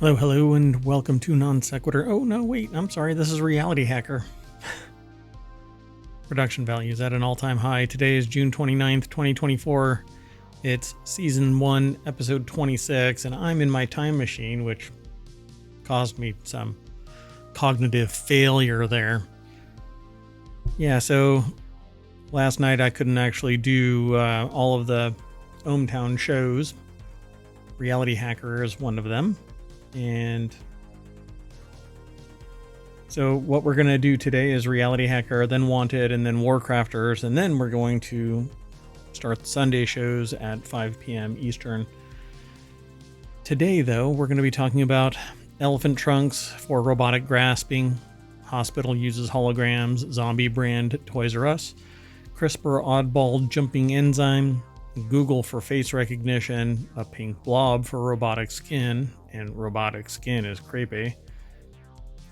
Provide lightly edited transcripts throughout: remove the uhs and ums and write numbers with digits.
Hello, and welcome to Non Sequitur. Oh, no, wait, I'm sorry, this is RealityHacker. Production values at an all-time high. Today is June 29th, 2024. It's Season 1, Episode 26, and I'm in my time machine, which caused me some cognitive failure there. Yeah, so last night I couldn't actually do all of the ohmTown shows. RealityHacker is one of them. And so what we're going to do today is RealityHacker, then Wanted, and then Warcrafters, and then we're going to start the Sunday shows at 5 p.m. Eastern. Today, though, we're going to be talking about elephant trunks for robotic grasping, hospital uses holograms, zombie brand Toys R Us, CRISPR Oddball jumping enzyme, Google for face recognition, a pink blob for robotic skin, and robotic skin is creepy.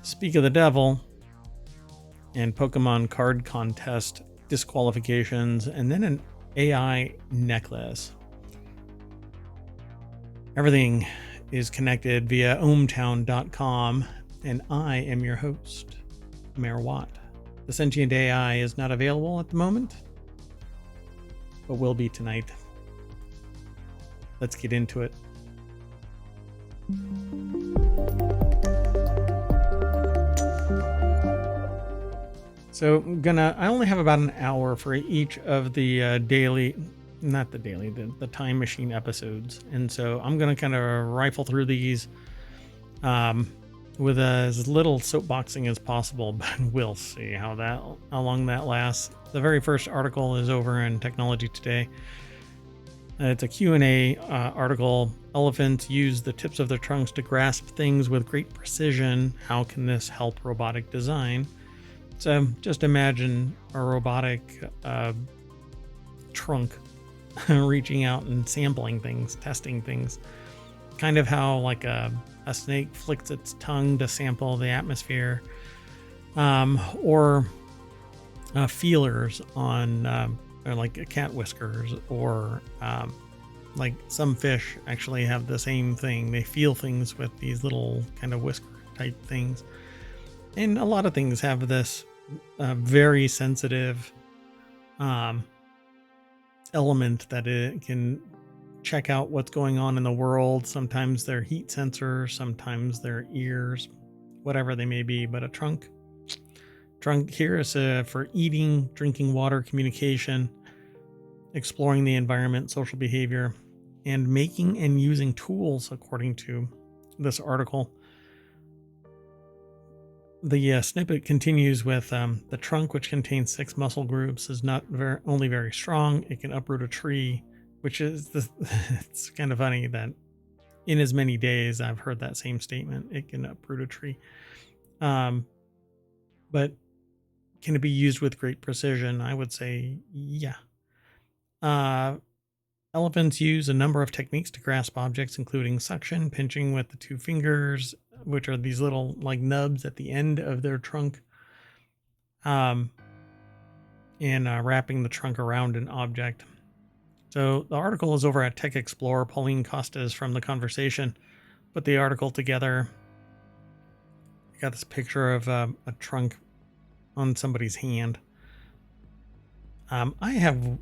Speak of the devil, and Pokemon card contest disqualifications, and then an AI necklace. Everything is connected via ohmTown.com, and I am your host, Mayor Watt. The sentient AI is not available at the moment, but will be tonight. Let's get into it. So I only have about an hour for each of the the time machine episodes. And so I'm going to kind of rifle through these with as little soapboxing as possible, but we'll see how long that lasts. The very first article is over in Technology Today. It's a Q&A article. Elephants use the tips of their trunks to grasp things with great precision. How can this help robotic design? So just imagine a robotic trunk reaching out and sampling things, testing things. Kind of how like a snake flicks its tongue to sample the atmosphere. Or feelers on or like cat whiskers, or like some fish actually have the same thing. They feel things with these little kind of whisker type things. And a lot of things have this very sensitive element that it can check out what's going on in the world. Sometimes they're heat sensors, sometimes they're ears, whatever they may be. But a trunk here is for eating, drinking water, communication, exploring the environment, social behavior, and making and using tools, according to this article. The snippet continues with the trunk, which contains 6 muscle groups, is not only very strong, it can uproot a tree, which is it's kind of funny that in as many days I've heard that same statement. It can uproot a tree. But can it be used with great precision? I would say, yeah. Elephants use a number of techniques to grasp objects, including suction, pinching with the 2 fingers, which are these little like nubs at the end of their trunk, and wrapping the trunk around an object. So the article is over at Tech Explorer. Pauline Costas from The Conversation put the article together. I got this picture of a trunk on somebody's hand. I have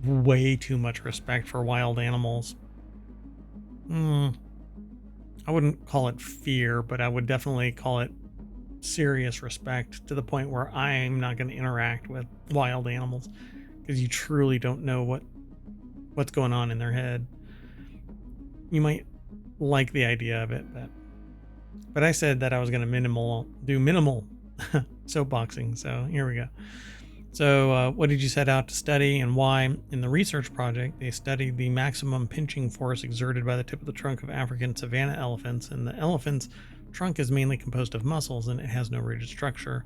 way too much respect for wild animals. I wouldn't call it fear, but I would definitely call it serious respect, to the point where I'm not going to interact with wild animals, because you truly don't know what's going on in their head. You might like the idea of it, but I said that I was going to do minimal soapboxing, so here we go. So what did you set out to study and why? In the research project, they studied the maximum pinching force exerted by the tip of the trunk of African savanna elephants, and the elephant's trunk is mainly composed of muscles, and it has no rigid structure,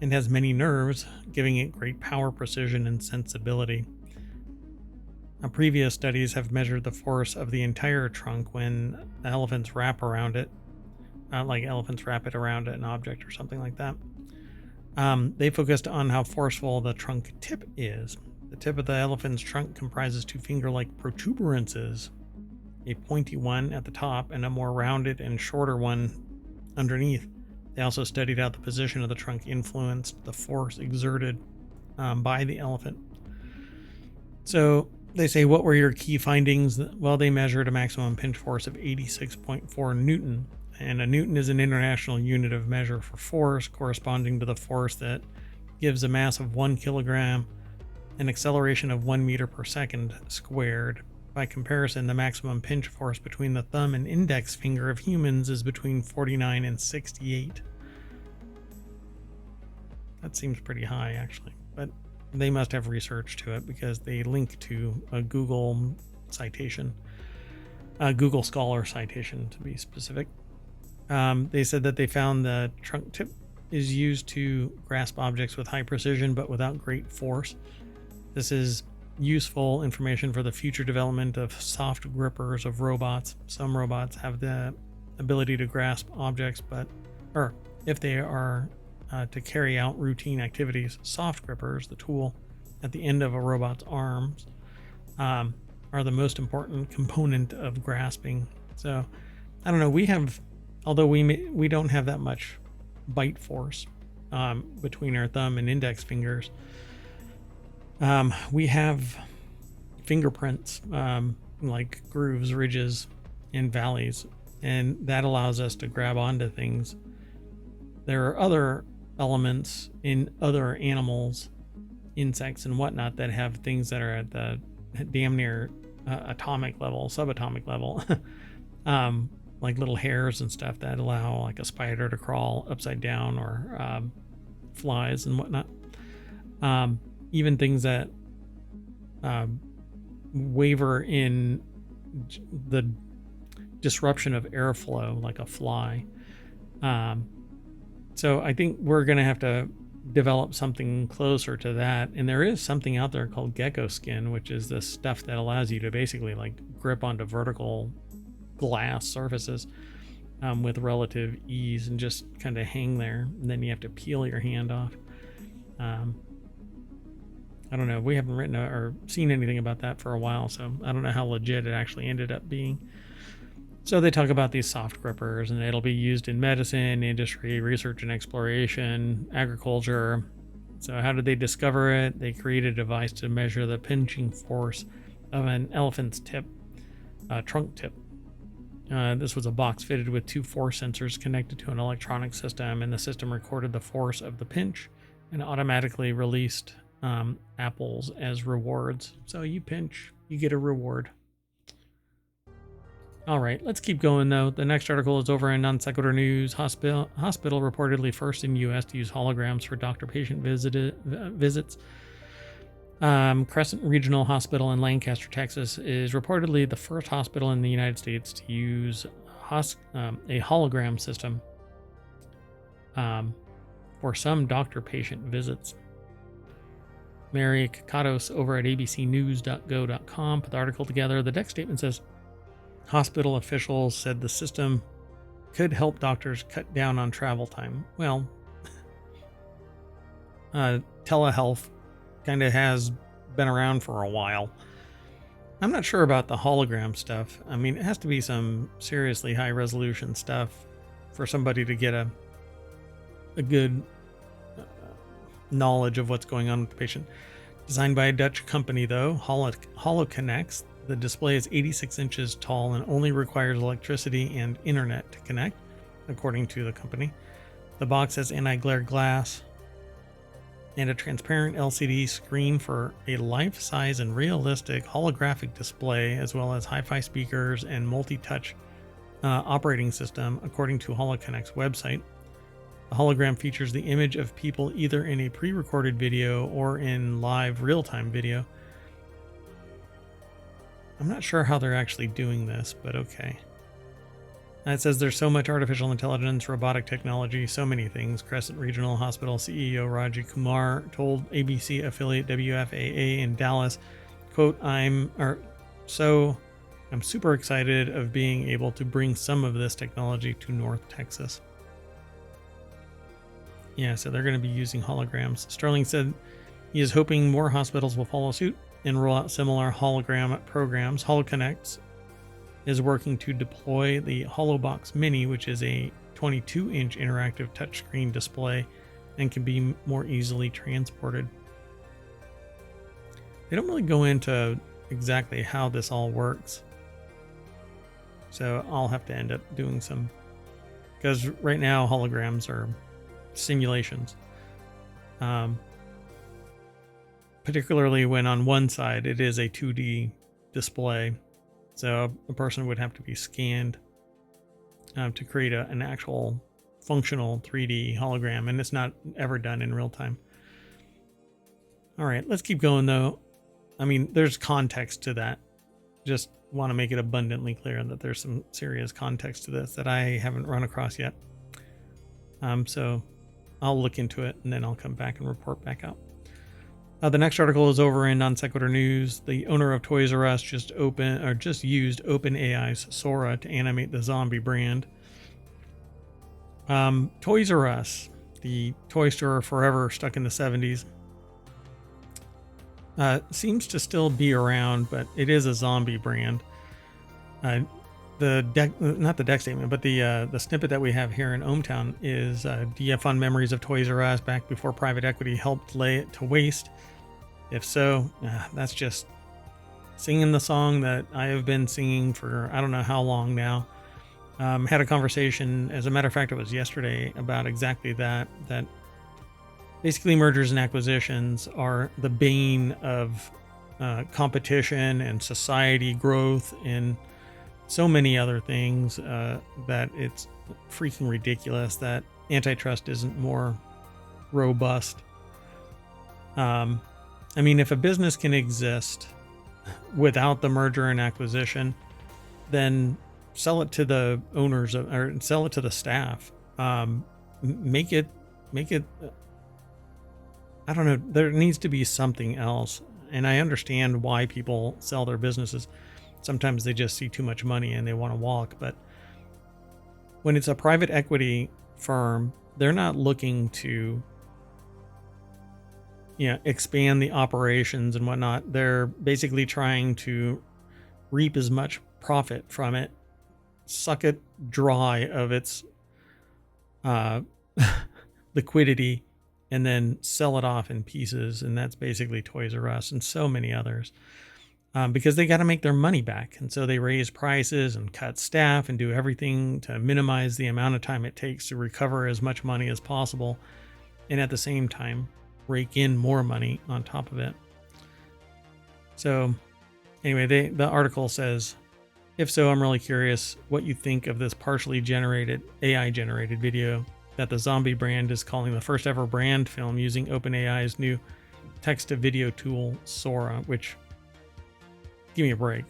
and has many nerves, giving it great power, precision, and sensibility. Previous studies have measured the force of the entire trunk when elephants wrap around it, like elephants wrap it around an object or something like that. They focused on how forceful the trunk tip is. The tip of the elephant's trunk comprises 2 finger-like protuberances a pointy one at the top and a more rounded and shorter one underneath. They also studied how the position of the trunk influenced the force exerted by the elephant. So they say, what were your key findings? Well, they measured a maximum pinch force of 86.4 Newton. And a Newton is an international unit of measure for force, corresponding to the force that gives a mass of 1 kilogram, an acceleration of 1 meter per second squared. By comparison, the maximum pinch force between the thumb and index finger of humans is between 49 and 68. That seems pretty high, actually, but they must have research to it because they link to a Google citation, a Google Scholar citation to be specific. They said that they found the trunk tip is used to grasp objects with high precision but without great force. This is useful information for the future development of soft grippers of robots. Some robots have the ability to grasp objects, or if they are to carry out routine activities, soft grippers, the tool at the end of a robot's arms, are the most important component of grasping. So I don't know, although we don't have that much bite force between our thumb and index fingers, we have fingerprints, like grooves, ridges, and valleys, and that allows us to grab onto things. There are other elements in other animals, insects and whatnot, that have things that are at the damn near atomic level, subatomic level, like little hairs and stuff that allow like a spider to crawl upside down, or flies and whatnot. Even things that waver in the disruption of airflow, like a fly. So I think we're going to have to develop something closer to that. And there is something out there called gecko skin, which is this stuff that allows you to basically like grip onto vertical glass surfaces with relative ease and just kind of hang there. And then you have to peel your hand off. I don't know. We haven't written or seen anything about that for a while, so I don't know how legit it actually ended up being. So they talk about these soft grippers, and it'll be used in medicine, industry, research and exploration, agriculture. So how did they discover it? They created a device to measure the pinching force of an elephant's trunk tip. This was a box fitted with 2 force sensors connected to an electronic system, and the system recorded the force of the pinch and automatically released apples as rewards. So you pinch, you get a reward. All right, let's keep going though. The next article is over in Non Sequitur News. Hospital reportedly first in U.S. to use holograms for doctor-patient visits. Crescent Regional Hospital in Lancaster, Texas, is reportedly the first hospital in the United States to use a hologram system for some doctor-patient visits. Mary Kakatos over at abcnews.go.com put the article together. The deck statement says, hospital officials said the system could help doctors cut down on travel time. Well, telehealth kind of has been around for a while. I'm not sure about the hologram stuff. I mean, it has to be some seriously high resolution stuff for somebody to get a good knowledge of what's going on with the patient. Designed by a Dutch company though, HoloConnects. The display is 86 inches tall and only requires electricity and internet to connect, according to the company. The box has anti-glare glass and a transparent LCD screen for a life-size and realistic holographic display, as well as hi-fi speakers and multi-touch operating system, according to HoloConnect's website. The hologram features the image of people either in a pre-recorded video or in live real-time video. I'm not sure how they're actually doing this, but okay. It says there's so much artificial intelligence, robotic technology, so many things. Crescent Regional Hospital CEO Raji Kumar told ABC affiliate WFAA in Dallas, quote, I'm super excited of being able to bring some of this technology to North Texas. Yeah, so they're going to be using holograms. Sterling said he is hoping more hospitals will follow suit and roll out similar hologram programs. HoloConnects is working to deploy the HoloBox Mini, which is a 22-inch interactive touchscreen display and can be more easily transported. They don't really go into exactly how this all works, so I'll have to end up doing some, because right now holograms are simulations, particularly when on one side it is a 2D display, so a person would have to be scanned to create an actual functional 3D hologram, and it's not ever done in real time. All right, let's keep going though. I mean, there's context to that. Just want to make it abundantly clear that there's some serious context to this that I haven't run across yet. So I'll look into it and then I'll come back and report back out. The next article is over in Non Sequitur News. The owner of Toys R Us just used OpenAI's Sora to animate the zombie brand. Toys R Us, the toy store forever stuck in the 70s, seems to still be around, but it is a zombie brand. Not the deck statement, but the snippet that we have here in ohmTown is, do you have fond memories of Toys R Us back before private equity helped lay it to waste? If so, that's just singing the song that I have been singing for I don't know how long now. Had a conversation, as a matter of fact, it was yesterday, about exactly that basically mergers and acquisitions are the bane of competition and society growth and so many other things, that it's freaking ridiculous that antitrust isn't more robust. I mean, if a business can exist without the merger and acquisition, then sell it to the owners or sell it to the staff. Make it I don't know, there needs to be something else. And I understand why people sell their businesses. Sometimes they just see too much money and they want to walk. But when it's a private equity firm, they're not looking to, expand the operations and whatnot. They're basically trying to reap as much profit from it, suck it dry of its liquidity, and then sell it off in pieces. And that's basically Toys R Us and so many others, because they got to make their money back. And so they raise prices and cut staff and do everything to minimize the amount of time it takes to recover as much money as possible. And at the same time, rake in more money on top of it. So anyway, the article says, if so, I'm really curious what you think of this partially generated, AI generated video that the zombie brand is calling the first ever brand film using OpenAI's new text to video tool, Sora, which, give me a break.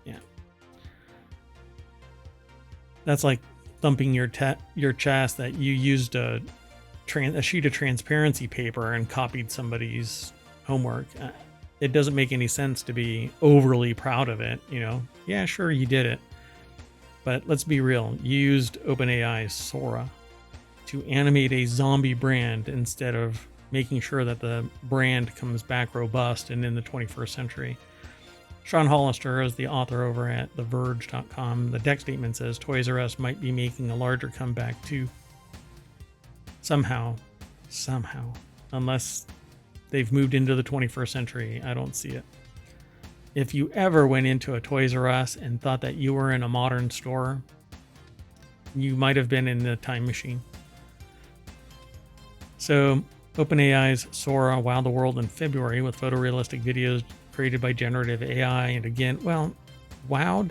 Yeah. That's like thumping your chest that you used a sheet of transparency paper and copied somebody's homework. It doesn't make any sense to be overly proud of it. Yeah, sure, you did it. But let's be real. You used OpenAI's Sora to animate a zombie brand instead of making sure that the brand comes back robust and in the 21st century. Sean Hollister is the author over at TheVerge.com. The deck statement says Toys R Us might be making a larger comeback too. Somehow, unless they've moved into the 21st century, I don't see it. If you ever went into a Toys R Us and thought that you were in a modern store, you might have been in the time machine. So OpenAI's Sora wowed the world in February with photorealistic videos created by generative AI. And again, well, wowed?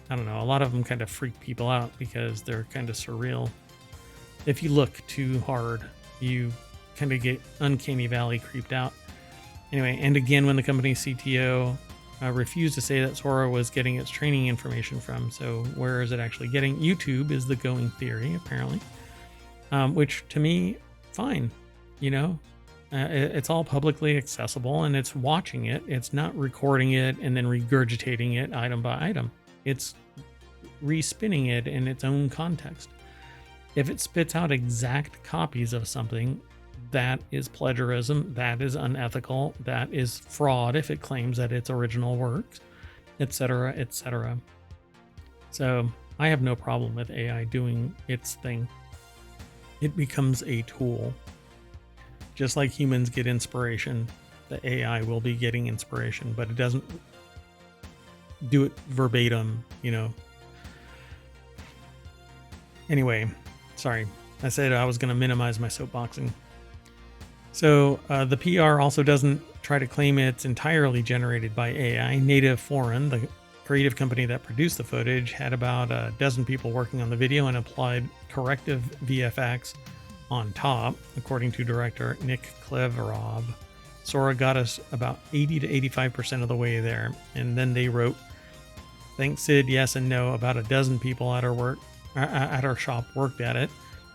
I don't know. A lot of them kind of freak people out because they're kind of surreal. If you look too hard, you kind of get uncanny valley creeped out. Anyway, and again, when the company's CTO refused to say that Sora was getting its training information from. So where is it actually getting? YouTube is the going theory, apparently, which to me, fine. It's all publicly accessible and it's watching it. It's not recording it and then regurgitating it item by item. It's respinning it in its own context. If it spits out exact copies of something, that is plagiarism, that is unethical, that is fraud if it claims that it's original works, etc., etc. So I have no problem with AI doing its thing. It becomes a tool. Just like humans get inspiration, the AI will be getting inspiration, but it doesn't do it verbatim, Anyway, sorry. I said I was going to minimize my soapboxing. So the PR also doesn't try to claim it's entirely generated by AI. Native Foreign, the creative company that produced the footage, had about a dozen people working on the video and applied corrective VFX on top, according to director Nick Cleverov. Sora got us about 80 to 85% of the way there, and then they wrote, "Thanks Sid, yes and no. About a dozen people at our shop worked at it.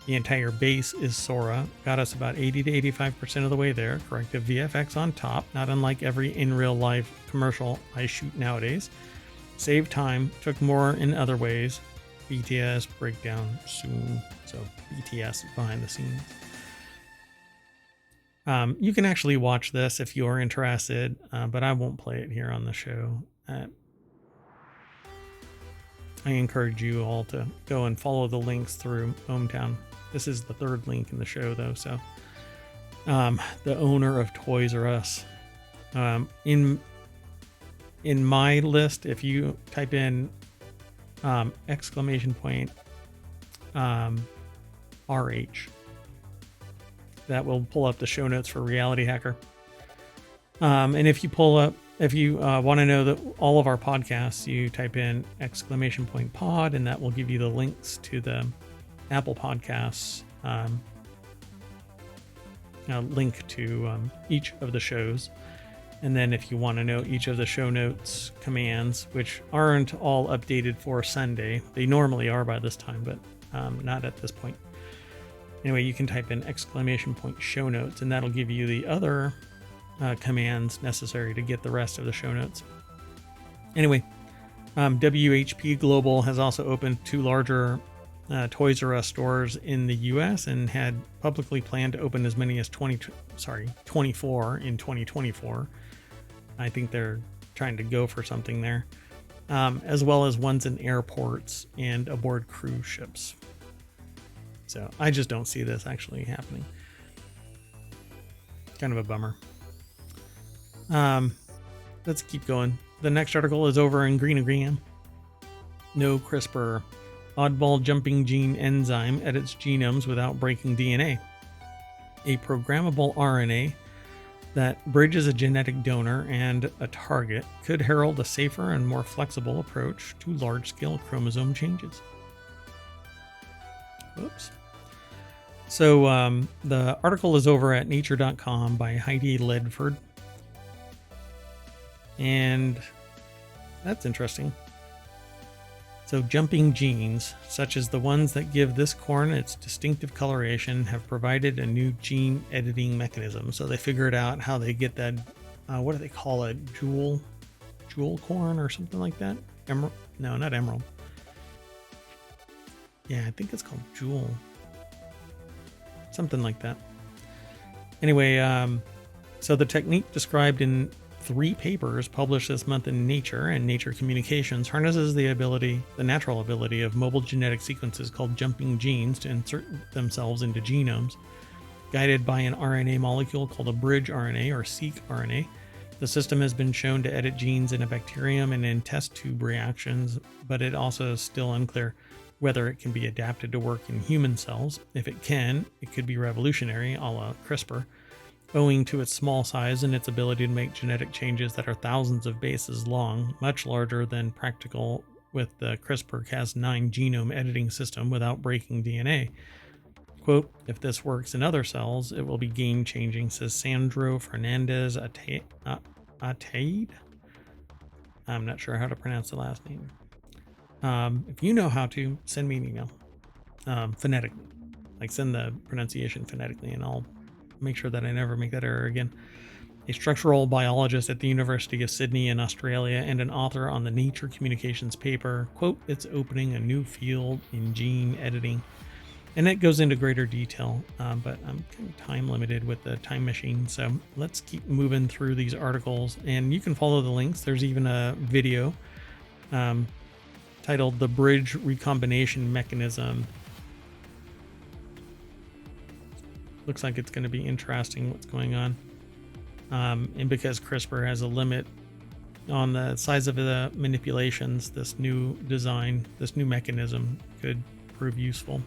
The entire base is Sora. Got us about 80 to 85% of the way there. Corrective VFX on top, not unlike every in real life commercial I shoot nowadays. Saved time, took more in other ways. BTS breakdown soon." So BTS is behind the scenes. You can actually watch this if you're interested, but I won't play it here on the show. I encourage you all to go and follow the links through ohmTown. This is the third link in the show, though. So the owner of Toys R Us. In my list, if you type in RH, that will pull up the show notes for RealityHacker. And if you want to know that all of our podcasts, you type in !pod, and that will give you the links to the Apple Podcasts link to each of the shows. And then if you want to know each of the show notes commands, which aren't all updated for Sunday, they normally are by this time, but not at this point. Anyway, you can type in !show notes, and that'll give you the other commands necessary to get the rest of the show notes. Anyway, WHP Global has also opened 2 larger Toys R Us stores in the US and had publicly planned to open as many as 24 in 2024. I think they're trying to go for something there, as well as ones in airports and aboard cruise ships. So I just don't see this actually happening. Kind of a bummer. Let's keep going. The next article is over in Greenogram. No CRISPR. Oddball jumping gene enzyme edits genomes without breaking DNA. A programmable RNA that bridges a genetic donor and a target could herald a safer and more flexible approach to large-scale chromosome changes. Oops. So the article is over at nature.com by Heidi Ledford. And that's interesting. So jumping genes, such as the ones that give this corn its distinctive coloration, have provided a new gene editing mechanism. So they figured out how they get that, what do they call it? Jewel corn or something like that? Emerald? No, not emerald. Yeah, I think it's called jewel. Something like that. Anyway, so the technique described in 3 papers published this month in Nature and Nature Communications harnesses the natural ability of mobile genetic sequences called jumping genes to insert themselves into genomes. Guided by an RNA molecule called a bridge RNA or seq-RNA, the system has been shown to edit genes in a bacterium and in test tube reactions, but it also is still unclear whether it can be adapted to work in human cells. If it can, it could be revolutionary, a la CRISPR, owing to its small size and its ability to make genetic changes that are thousands of bases long, much larger than practical with the CRISPR-Cas9 genome editing system without breaking DNA. Quote, "If this works in other cells, it will be game-changing," says Sandro Fernandez Ataide. I'm not sure how to pronounce the last name. If you know how to, send me an email. Phonetically. Like, send the pronunciation phonetically, and I'll make sure that I never make that error again. A structural biologist at the University of Sydney in Australia and an author on the Nature Communications paper, quote, "It's opening a new field in gene editing." And it goes into greater detail, but I'm kind of time limited with the time machine. So let's keep moving through these articles, and you can follow the links. There's even a video to titled The Bridge Recombination Mechanism. Looks like it's going to be interesting what's going on. And because CRISPR has a limit on the size of the manipulations, this new design, this new mechanism could prove useful.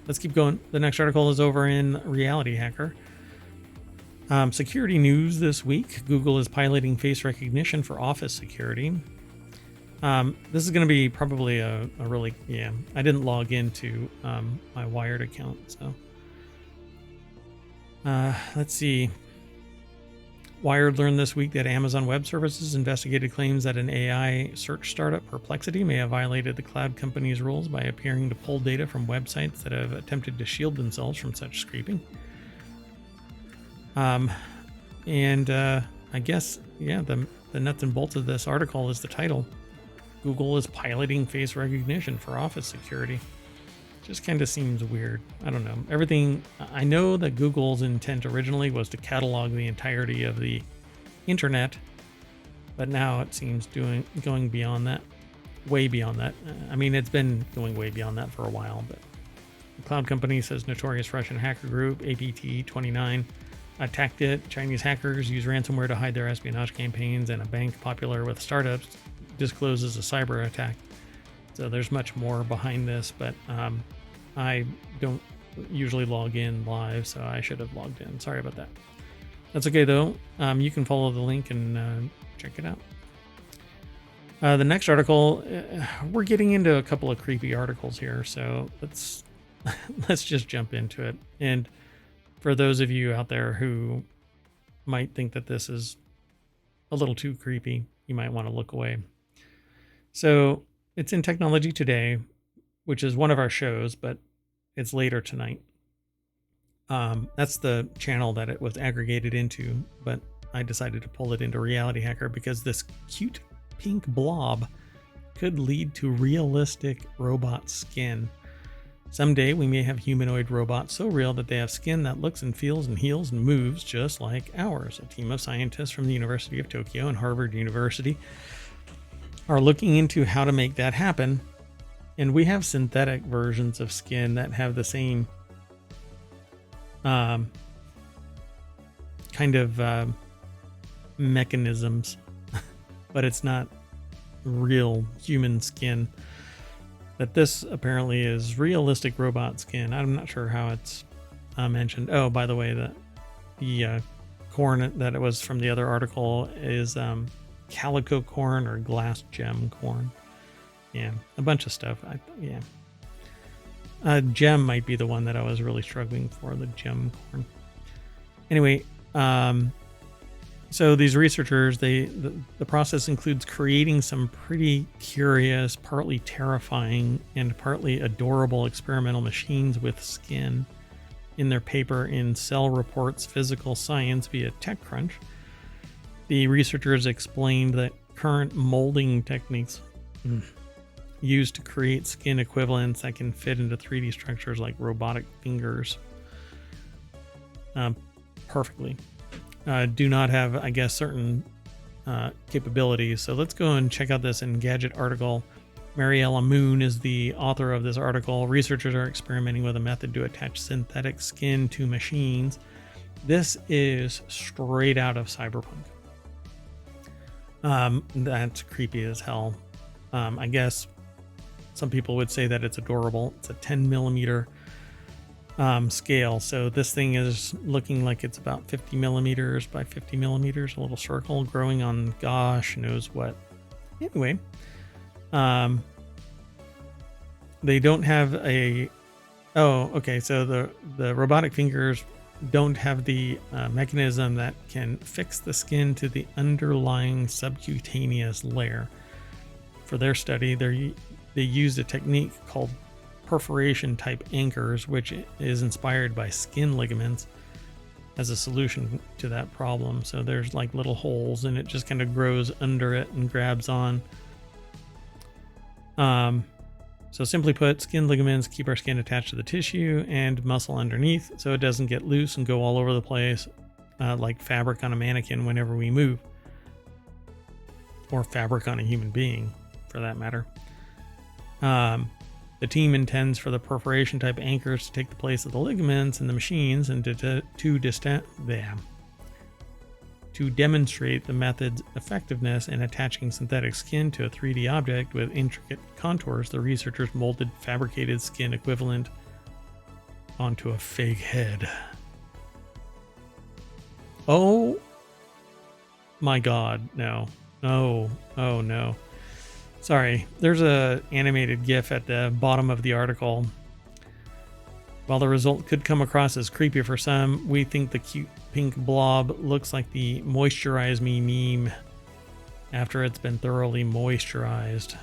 Let's keep going. The next article is over in RealityHacker. Security news this week. Google is piloting face recognition for office security. This is going to be probably a really, I didn't log into my Wired account, so. Let's see. Wired learned this week that Amazon Web Services investigated claims that an AI search startup, Perplexity, may have violated the cloud company's rules by appearing to pull data from websites that have attempted to shield themselves from such scraping. I guess, the nuts and bolts of this article is the title. Google is piloting face recognition for office security. Just kind of seems weird. I don't know. I know that Google's intent originally was to catalog the entirety of the internet, but now it seems going beyond that, way beyond that. I mean, it's been going way beyond that for a while, but the cloud company says notorious Russian hacker group, APT29, attacked it. Chinese hackers use ransomware to hide their espionage campaigns, and a bank popular with startups discloses a cyber attack. So there's much more behind this, but I don't usually log in live, so I should have logged in. Sorry about that. That's okay, though. You can follow the link and check it out. The next article, we're getting into a couple of creepy articles here, so let's just jump into it. And for those of you out there who might think that this is a little too creepy, you might want to look away. So it's in Technology Today, which is one of our shows, but it's later tonight. That's the channel that it was aggregated into, but I decided to pull it into RealityHacker because this cute pink blob could lead to realistic robot skin. Someday we may have humanoid robots so real that they have skin that looks and feels and heals and moves just like ours. A team of scientists from the University of Tokyo and Harvard University are looking into how to make that happen. And we have synthetic versions of skin that have the same kind of mechanisms, but it's not real human skin. But this apparently is realistic robot skin. I'm not sure how it's mentioned. Oh, by the way, the corn that it was from the other article is calico corn or glass gem corn. Yeah, a bunch of stuff. Gem might be the one that I was really struggling for, the gem corn. Anyway, so these researchers, the process includes creating some pretty curious, partly terrifying and partly adorable experimental machines with skin. In their paper in Cell Reports Physical Science via TechCrunch, the researchers explained that current molding techniques used to create skin equivalents that can fit into 3D structures like robotic fingers perfectly do not have, I guess, certain capabilities. So let's go and check out this Engadget article. Mariella Moon is the author of this article. Researchers are experimenting with a method to attach synthetic skin to machines. This is straight out of Cyberpunk. That's creepy as hell. I guess some people would say that it's adorable. It's a 10 millimeter scale. So this thing is looking like it's about 50 millimeters by 50 millimeters, a little circle growing on gosh knows what. Anyway, they don't have a, so the robotic fingers don't have the mechanism that can fix the skin to the underlying subcutaneous layer. For their study, they used a technique called perforation type anchors, which is inspired by skin ligaments as a solution to that problem. So there's like little holes and it just kind of grows under it and grabs on. So simply put, skin ligaments keep our skin attached to the tissue and muscle underneath so it doesn't get loose and go all over the place like fabric on a mannequin whenever we move, or fabric on a human being for that matter. The team intends for the perforation type anchors to take the place of the ligaments in the machines and to demonstrate the method's effectiveness in attaching synthetic skin to a 3D object with intricate contours. The researchers molded fabricated skin equivalent onto a fake head. Oh my god, no. Oh no. Sorry, there's a animated GIF at the bottom of the article. While the result could come across as creepy for some, we think the cute pink blob looks like the moisturize me meme after it's been thoroughly moisturized,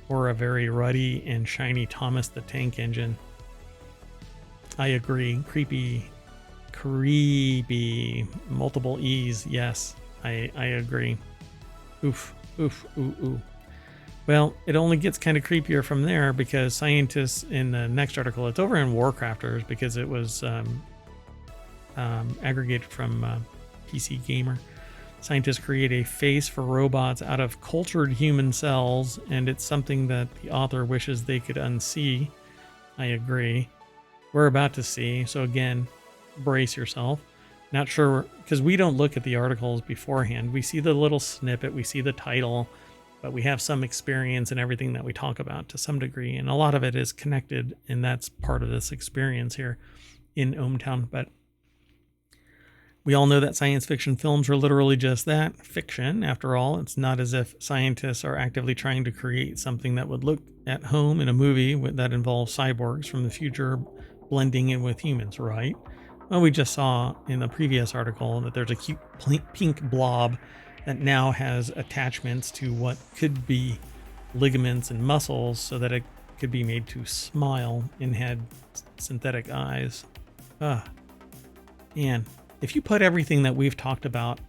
or a very ruddy and shiny Thomas the Tank Engine. I agree. Creepy. Multiple E's. Yes, I agree. Oof. Ooh. Well, it only gets kind of creepier from there because scientists in the next article, it's over in Warcrafters because it was aggregated from PC Gamer. Scientists create a face for robots out of cultured human cells, and it's something that the author wishes they could unsee. I agree. We're about to see, so again, brace yourself. Not sure, because we don't look at the articles beforehand. We see the little snippet, we see the title, but we have some experience in everything that we talk about to some degree, and a lot of it is connected, and that's part of this experience here in ohmTown. But we all know that science fiction films are literally just that, fiction. After all, it's not as if scientists are actively trying to create something that would look at home in a movie that involves cyborgs from the future blending in with humans, right? Well, we just saw in the previous article that there's a cute pink blob that now has attachments to what could be ligaments and muscles so that it could be made to smile and had synthetic eyes. Man, if you put everything that we've talked about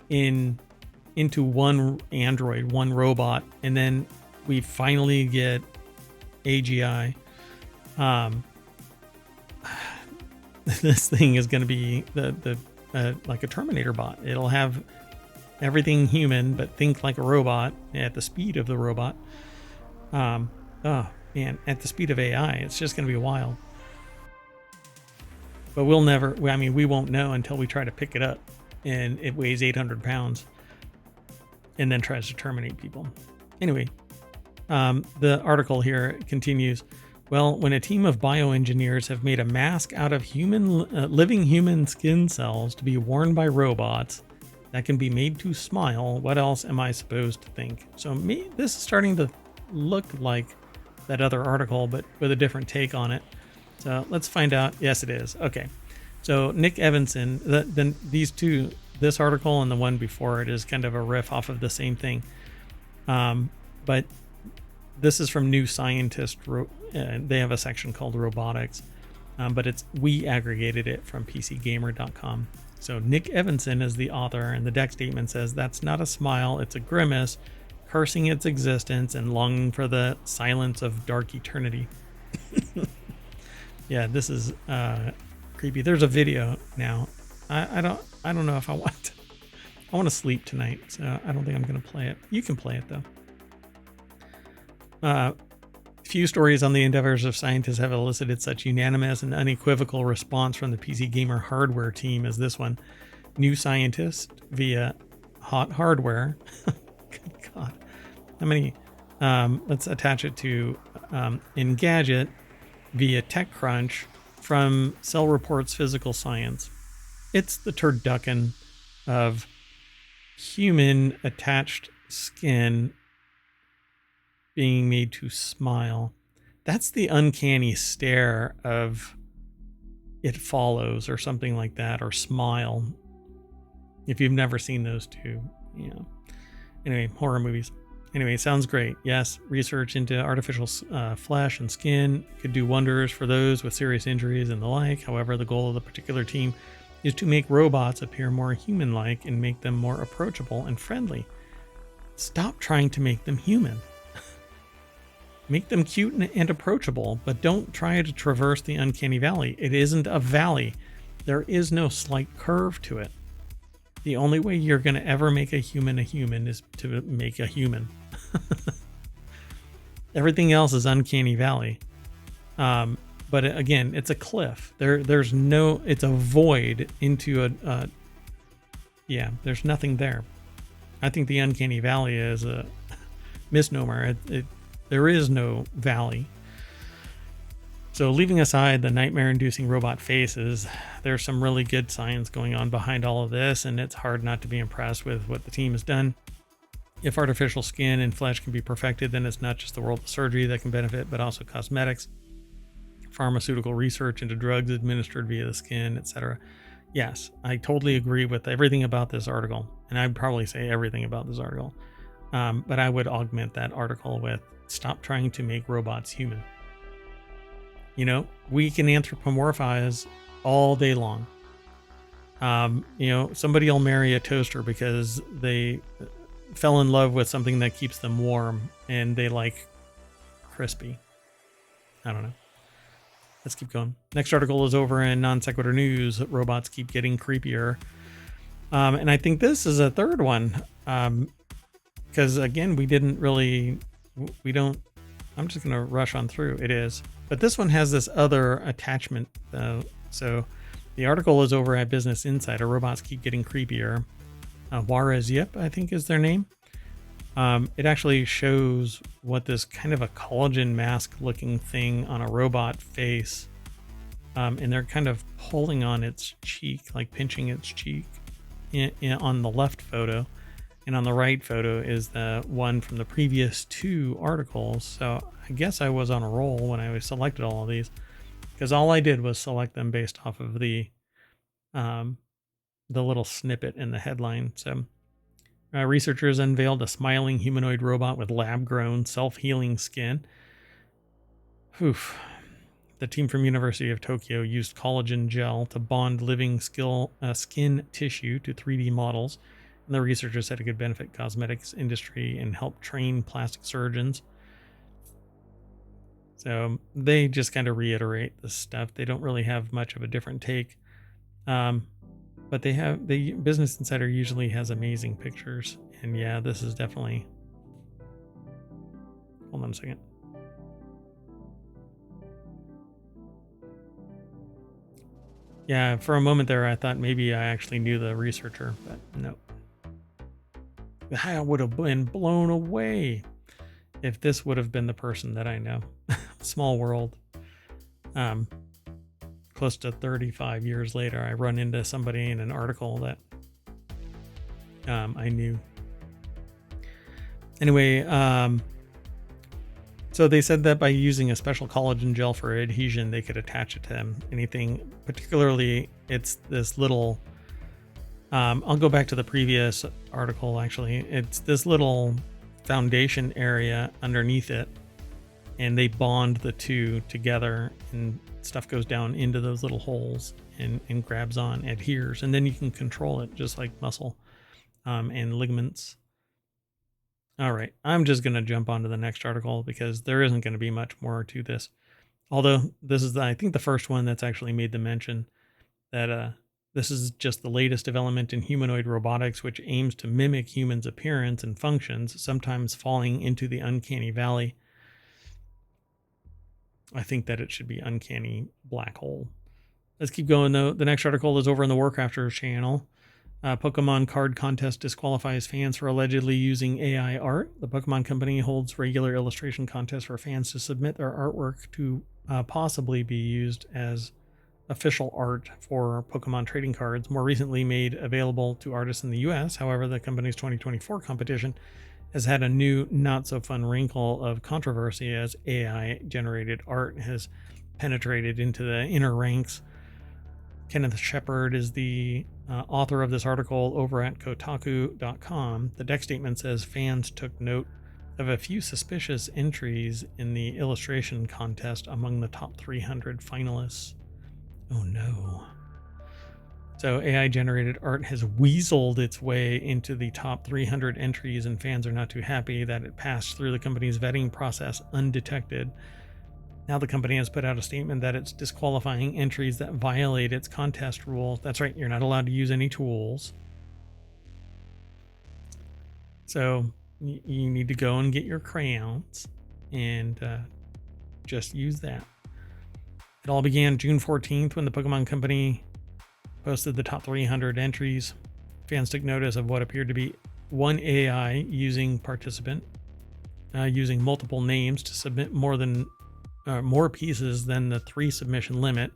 into one android, one robot, and then we finally get AGI, this thing is going to be like a Terminator bot. It'll have everything human, but think like a robot at the speed of the robot. Man, at the speed of AI, it's just going to be wild. But we won't know until we try to pick it up, and it weighs 800 pounds and then tries to terminate people. Anyway, the article here continues. Well, when a team of bioengineers have made a mask out of living human skin cells to be worn by robots that can be made to smile, what else am I supposed to think? So this is starting to look like that other article, but with a different take on it. So let's find out. Yes, it is. Okay. So Nick Evanson, then these two, this article and the one before it, is kind of a riff off of the same thing. But this is from New Scientist. They have a section called Robotics, but we aggregated it from PCGamer.com. So Nick Evanson is the author, and the deck statement says, "That's not a smile, it's a grimace, cursing its existence and longing for the silence of dark eternity." Yeah, this is creepy. There's a video now. I don't know if I want to. I want to sleep tonight, so I don't think I'm going to play it. You can play it though. Few stories on the endeavors of scientists have elicited such unanimous and unequivocal response from the PC Gamer hardware team as this one. New Scientist via Hot Hardware. Good God. How many? Let's attach it to Engadget via TechCrunch from Cell Reports Physical Science. It's the turducken of human attached skin being made to smile. That's the uncanny stare of It Follows or something like that, or Smile. If you've never seen those two, Anyway, horror movies. Anyway, sounds great. Yes, research into artificial flesh and skin could do wonders for those with serious injuries and the like. However, the goal of the particular team is to make robots appear more human-like and make them more approachable and friendly. Stop trying to make them human. Make them cute and approachable, but don't try to traverse the uncanny valley. It isn't a valley. There is no slight curve to it. The only way you're going to ever make a human is to make a human. Everything else is uncanny valley. But again, it's a cliff. There's no, it's a void into a yeah, there's nothing there. I think the uncanny valley is a misnomer. There is no valley. So leaving aside the nightmare-inducing robot faces, there's some really good science going on behind all of this, and it's hard not to be impressed with what the team has done. If artificial skin and flesh can be perfected, then it's not just the world of surgery that can benefit, but also cosmetics, pharmaceutical research into drugs administered via the skin, etc. Yes, I totally agree with everything about this article, and I'd probably say everything about this article. But I would augment that article with stop trying to make robots human. You know, we can anthropomorphize all day long. You know, somebody will marry a toaster because they fell in love with something that keeps them warm and they like crispy. I don't know. Let's keep going. Next article is over in Non Sequitur News. Robots keep getting creepier. And I think this is a third one. Because again, we don't, I'm just going to rush on through. It is. But this one has this other attachment. So the article is over at Business Insider. Robots keep getting creepier. Juarez Yip, I think is their name. It actually shows what this kind of a collagen mask looking thing on a robot face. And they're kind of pulling on its cheek, like pinching its cheek on the left photo. And on the right photo is the one from the previous two articles. So I guess I was on a roll when I selected all of these, because all I did was select them based off of the little snippet in the headline. So researchers unveiled a smiling humanoid robot with lab-grown, self-healing skin. Oof. The team from University of Tokyo used collagen gel to bond living skin tissue to 3D models. And the researchers said it could benefit cosmetics industry and help train plastic surgeons. So they just kind of reiterate this stuff. They don't really have much of a different take. But the Business Insider usually has amazing pictures. And yeah, this is definitely, hold on a second. Yeah, for a moment there, I thought maybe I actually knew the researcher, but no. I would have been blown away if this would have been the person that I know. Small world. Close to 35 years later, I run into somebody in an article that I knew. Anyway, so they said that by using a special collagen gel for adhesion, they could attach it to anything. Particularly, it's this little... I'll go back to the previous article, actually. It's this little foundation area underneath it, and they bond the two together, and stuff goes down into those little holes and grabs on, adheres, and then you can control it just like muscle and ligaments. All right, I'm just going to jump onto the next article because there isn't going to be much more to this. Although this is, I think, the first one that's actually made the mention that this is just the latest development in humanoid robotics, which aims to mimic humans' appearance and functions, sometimes falling into the uncanny valley. I think that it should be uncanny black hole. Let's keep going, though. The next article is over on the Warcrafters channel. Pokemon card contest disqualifies fans for allegedly using AI art. The Pokemon Company holds regular illustration contests for fans to submit their artwork to possibly be used as official art for Pokemon trading cards, more recently made available to artists in the US. However, the company's 2024 competition has had a new, not-so-fun wrinkle of controversy as AI-generated art has penetrated into the inner ranks. Kenneth Shepard is the author of this article over at Kotaku.com. The deck statement says fans took note of a few suspicious entries in the illustration contest among the top 300 finalists. Oh no. So AI-generated art has weaseled its way into the top 300 entries, and fans are not too happy that it passed through the company's vetting process undetected. Now the company has put out a statement that it's disqualifying entries that violate its contest rules. That's right, you're not allowed to use any tools. So you need to go and get your crayons and just use that. It all began June 14th when the Pokemon Company posted the top 300 entries. Fans took notice of what appeared to be one AI using participant, using multiple names to submit more pieces than the 3 submission limit.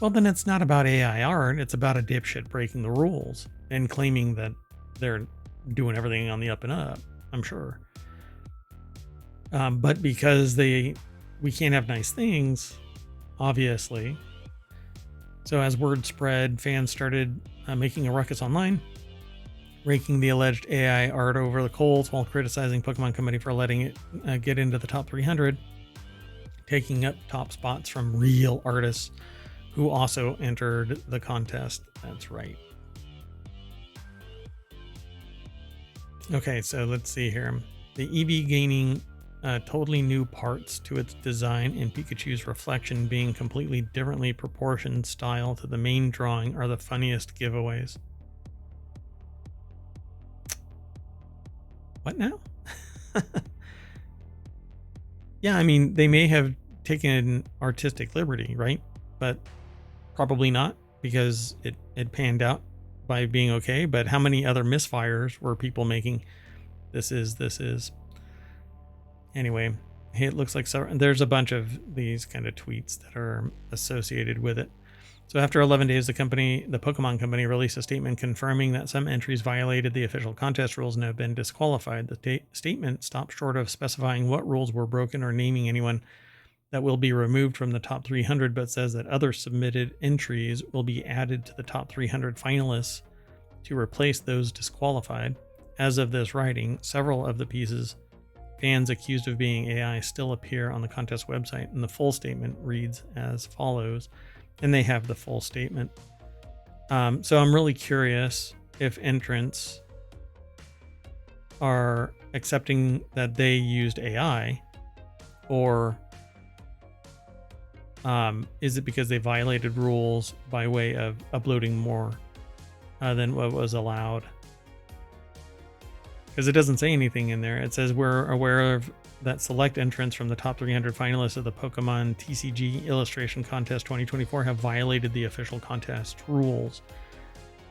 Well, then it's not about AI art. It's about a dipshit breaking the rules and claiming that they're doing everything on the up and up, I'm sure. But because we can't have nice things, obviously. So as word spread, fans started making a ruckus online, raking the alleged AI art over the coals while criticizing Pokemon Company for letting it get into the top 300, taking up top spots from real artists who also entered the contest. That's right. Okay, so let's see here. The Eevee gaining totally new parts to its design and Pikachu's reflection being completely differently proportioned style to the main drawing are the funniest giveaways. What now? Yeah, I mean, they may have taken artistic liberty, right? But probably not, because it panned out by being okay. But how many other misfires were people making? This is. Anyway, it looks like there's a bunch of these kind of tweets that are associated with it. So after 11 days, the Pokemon Company released a statement confirming that some entries violated the official contest rules and have been disqualified. The statement stopped short of specifying what rules were broken or naming anyone that will be removed from the top 300, but says that other submitted entries will be added to the top 300 finalists to replace those disqualified. As of this writing, several of the pieces fans accused of being AI still appear on the contest website, and the full statement reads as follows. And they have the full statement. So I'm really curious if entrants are accepting that they used AI, or is it because they violated rules by way of uploading more than what was allowed? Because it doesn't say anything in there. It says we're aware of that select entrants from the top 300 finalists of the Pokemon TCG Illustration Contest 2024 have violated the official contest rules.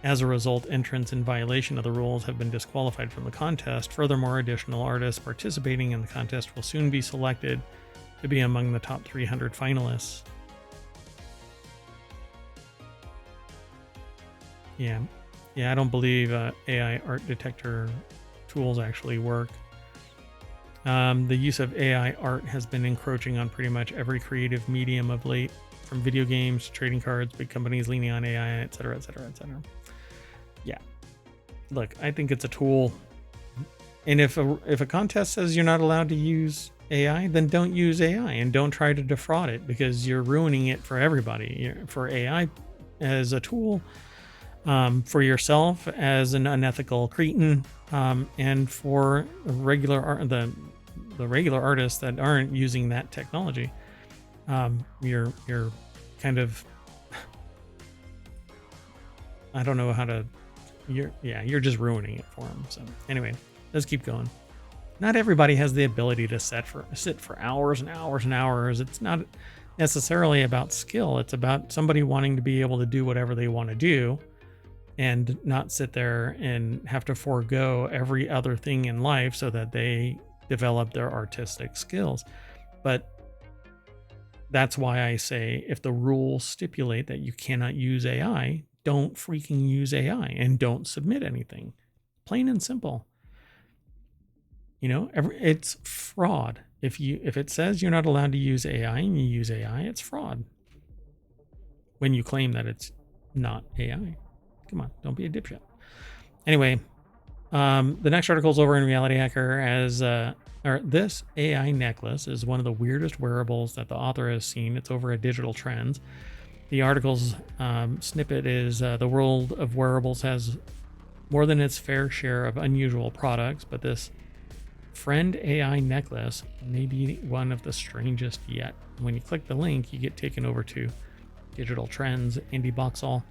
As a result, entrants in violation of the rules have been disqualified from the contest. Furthermore, additional artists participating in the contest will soon be selected to be among the top 300 finalists. Yeah, I don't believe AI art detector tools actually work. The use of AI art has been encroaching on pretty much every creative medium of late, from video games, trading cards, big companies leaning on AI, etc., etc., etc. Yeah, look, I think it's a tool, and if a contest says you're not allowed to use AI, then don't use AI and don't try to defraud it, because you're ruining it for everybody. For AI as a tool, for yourself as an unethical cretin, and for the regular artists that aren't using that technology. You're kind of, I don't know how to, you're just ruining it for them. So anyway, let's keep going. Not everybody has the ability to sit for hours and hours and hours. It's not necessarily about skill. It's about somebody wanting to be able to do whatever they want to do and not sit there and have to forego every other thing in life so that they develop their artistic skills. But that's why I say, if the rules stipulate that you cannot use AI, don't freaking use AI and don't submit anything. Plain and simple. It's fraud. If it says you're not allowed to use AI and you use AI, it's fraud. When you claim that it's not AI. Come on, don't be a dipshit. Anyway, the next article is over in RealityHacker this AI necklace is one of the weirdest wearables that the author has seen. It's over at Digital Trends. The article's snippet is the world of wearables has more than its fair share of unusual products, but this Friend AI necklace may be one of the strangest yet. When you click the link, you get taken over to Digital Trends, Indie Boxall.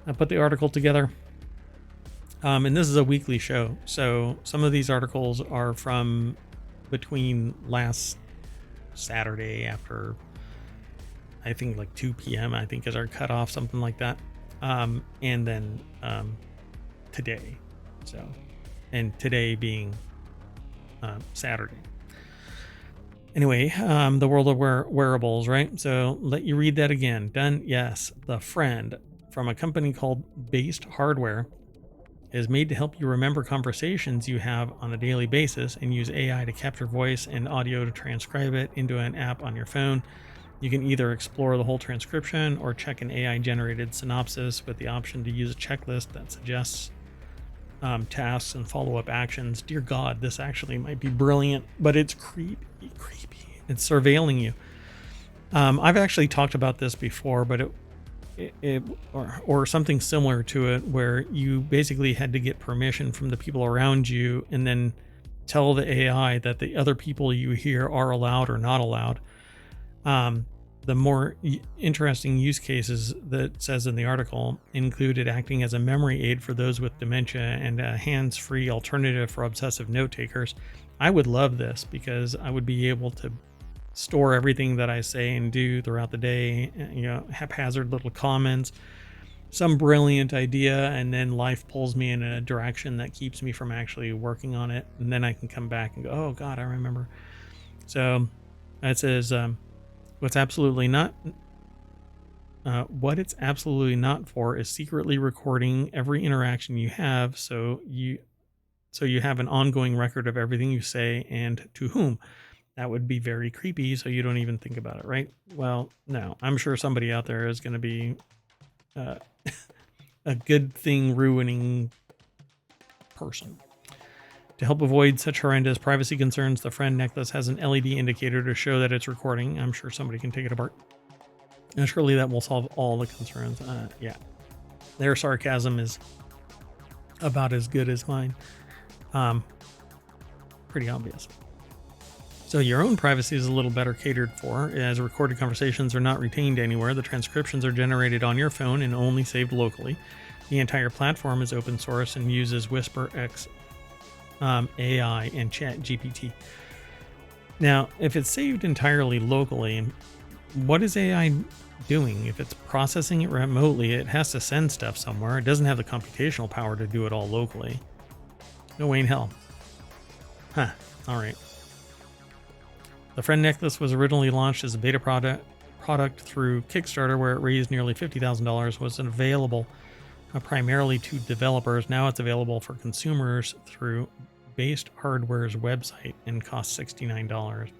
I put the article together, and this is a weekly show, so some of these articles are from between last Saturday after, I think like 2 p.m. I think is our cutoff, something like that. And then today. So, and today being Saturday. Anyway, the world of wearables, right? So let you read that again. Done. Yes. The friend from a company called Based Hardware is made to help you remember conversations you have on a daily basis and use AI to capture voice and audio to transcribe it into an app on your phone. You can either explore the whole transcription or check an AI generated synopsis with the option to use a checklist that suggests tasks and follow-up actions. Dear God, this actually might be brilliant, but it's creepy. It's surveilling you. I've actually talked about this before, but or something similar to it, where you basically had to get permission from the people around you and then tell the AI that the other people you hear are allowed or not allowed. The more interesting use cases that says in the article included acting as a memory aid for those with dementia and a hands-free alternative for obsessive note takers. I would love this because I would be able to store everything that I say and do throughout the day, haphazard little comments, some brilliant idea, and then life pulls me in a direction that keeps me from actually working on it. And then I can come back and go, oh God, I remember. So it says, what it's absolutely not for is secretly recording every interaction you have. So you have an ongoing record of everything you say and to whom. That would be very creepy, so you don't even think about it, right? Well, no, I'm sure somebody out there is going to be a good thing ruining person. To help avoid such horrendous privacy concerns, the friend necklace has an LED indicator to show that it's recording. I'm sure somebody can take it apart. And surely that will solve all the concerns. Yeah, their sarcasm is about as good as mine. Pretty obvious. So your own privacy is a little better catered for, as recorded conversations are not retained anywhere. The transcriptions are generated on your phone and only saved locally. The entire platform is open source and uses WhisperX AI and ChatGPT. Now, if it's saved entirely locally, what is AI doing? If it's processing it remotely, it has to send stuff somewhere. It doesn't have the computational power to do it all locally. No way in hell. Huh. All right. The Friend Necklace was originally launched as a beta product through Kickstarter, where it raised nearly $50,000, was available primarily to developers. Now it's available for consumers through Based Hardware's website and costs $69.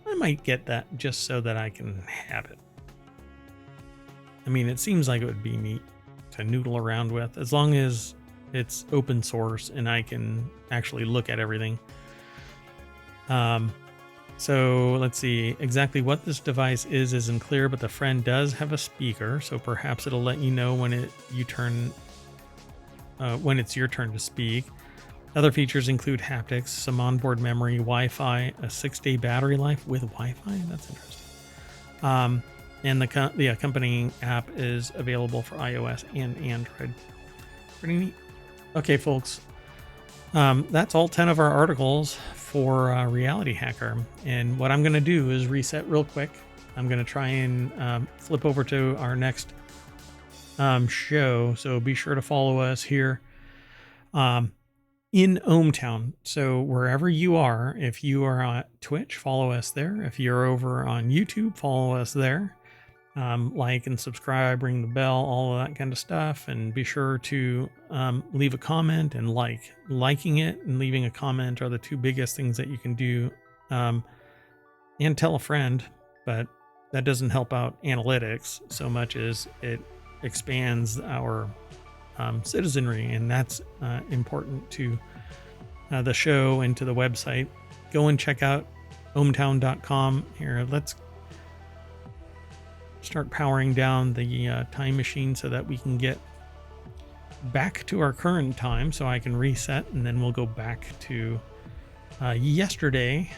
I might get that just so that I can have it. I mean, it seems like it would be neat to noodle around with, as long as it's open source and I can actually look at everything. So let's see, exactly what this device is isn't clear, but the Friend does have a speaker, so perhaps it'll let you know when it's your turn to speak. Other features include haptics, some onboard memory, Wi-Fi, a 6-day battery life with Wi-Fi. That's interesting. And the accompanying app is available for iOS and Android. Pretty neat. Okay, folks. That's all 10 of our articles for RealityHacker. And what I'm going to do is reset real quick. I'm going to try and flip over to our next show. So be sure to follow us here in ohmTown. So wherever you are, if you are on Twitch, follow us there. If you're over on YouTube, follow us there. Like and subscribe, ring the bell, all of that kind of stuff. And be sure to leave a comment and liking it and leaving a comment are the two biggest things that you can do. And tell a friend, but that doesn't help out analytics so much as it expands our citizenry. And that's important to the show and to the website. Go and check out ohmTown.com. Here, let's start powering down the time machine so that we can get back to our current time, so I can reset, and then we'll go back to yesterday,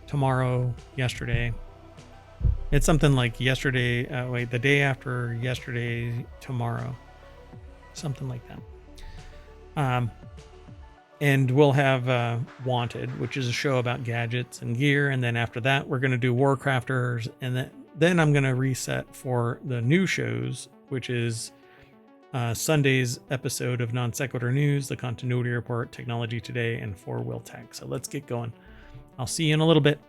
tomorrow, yesterday. It's something like yesterday, the day after yesterday, tomorrow, something like that. And we'll have Wanted, which is a show about gadgets and gear. And then after that, we're going to do Warcrafters. And then I'm going to reset for the new shows, which is Sunday's episode of Non Sequitur News, the Continuity Report, Technology Today, and 4-Wheel Tech. So let's get going. I'll see you in a little bit.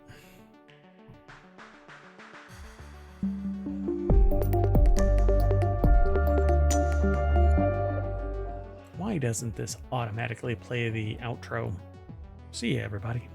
Why doesn't this automatically play the outro? See ya, everybody.